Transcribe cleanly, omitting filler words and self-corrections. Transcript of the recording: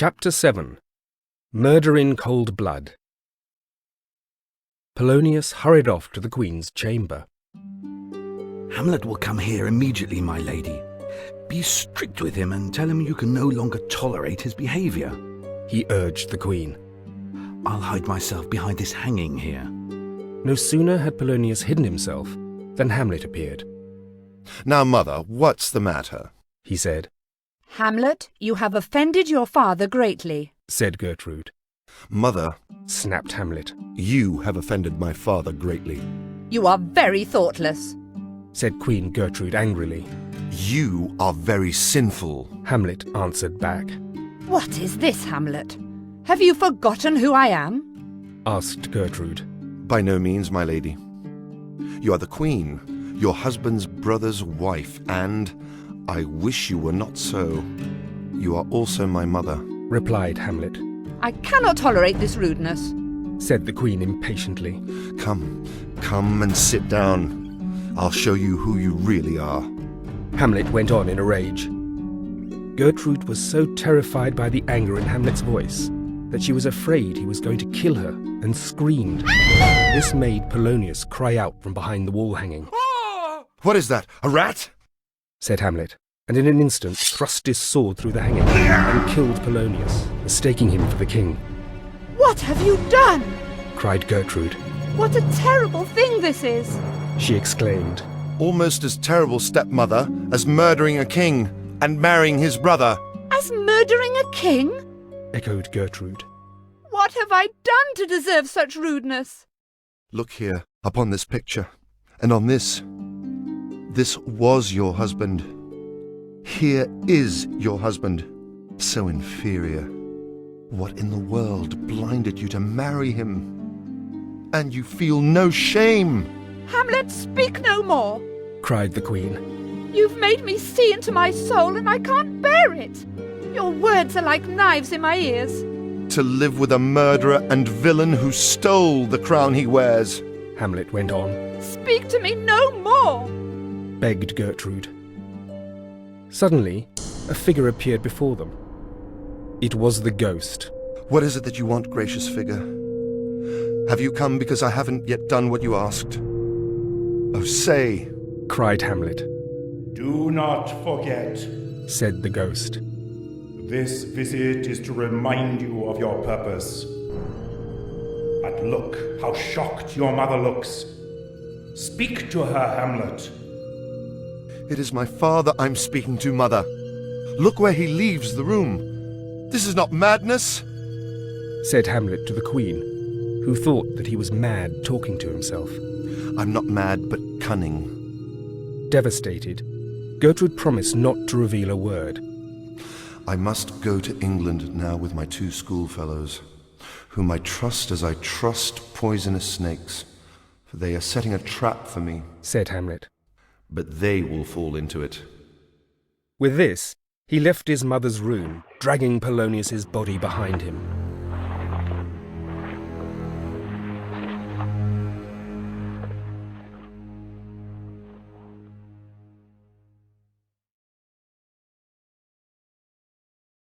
Chapter 7. Murder in Cold Blood. Polonius hurried off to the Queen's chamber. Hamlet will come here immediately, my lady. Be strict with him and tell him you can no longer tolerate his behaviour, he urged the Queen. I'll hide myself behind this hanging here. No sooner had Polonius hidden himself than Hamlet appeared. Now, Mother, what's the matter? He said. Hamlet, you have offended your father greatly, said Gertrude. Mother, snapped Hamlet. You have offended my father greatly. You are very thoughtless, said Queen Gertrude angrily. You are very sinful, Hamlet answered back. What is this, Hamlet? Have you forgotten who I am? Asked Gertrude. By no means, my lady. You are the Queen, your husband's brother's wife, and I wish you were not so. You are also my mother, replied Hamlet. I cannot tolerate this rudeness, said the Queen impatiently. Come and sit down. I'll show you who you really are. Hamlet went on in a rage. Gertrude was so terrified by the anger in Hamlet's voice that she was afraid he was going to kill her and screamed. This made Polonius cry out from behind the wall hanging. What is that, a rat? Said Hamlet, and in an instant thrust his sword through the hanging and killed Polonius, mistaking him for the king. What have you done? Cried Gertrude. What a terrible thing this is, she exclaimed. Almost as terrible, stepmother, as murdering a king and marrying his brother. As murdering a king? Echoed Gertrude. What have I done to deserve such rudeness? Look here, upon this picture, and on this. This was your husband. Here is your husband. So inferior. What in the world blinded you to marry him? And you feel no shame. Hamlet, speak no more, cried the Queen. You've made me see into my soul and I can't bear it. Your words are like knives in my ears. To live with a murderer and villain who stole the crown he wears, Hamlet went on. Speak to me no more, begged Gertrude. Suddenly, a figure appeared before them. It was the ghost. What is it that you want, gracious figure? Have you come because I haven't yet done what you asked? Oh, say, cried Hamlet. Do not forget, said the ghost. This visit is to remind you of your purpose. But look how shocked your mother looks. Speak to her, Hamlet. It is my father I'm speaking to, Mother. Look where he leaves the room. This is not madness, said Hamlet to the Queen, who thought that he was mad talking to himself. I'm not mad, but cunning. Devastated, Gertrude promised not to reveal a word. I must go to England now with my 2 schoolfellows, whom I trust as I trust poisonous snakes, for they are setting a trap for me, said Hamlet. But they will fall into it. With this, he left his mother's room, dragging Polonius's body behind him.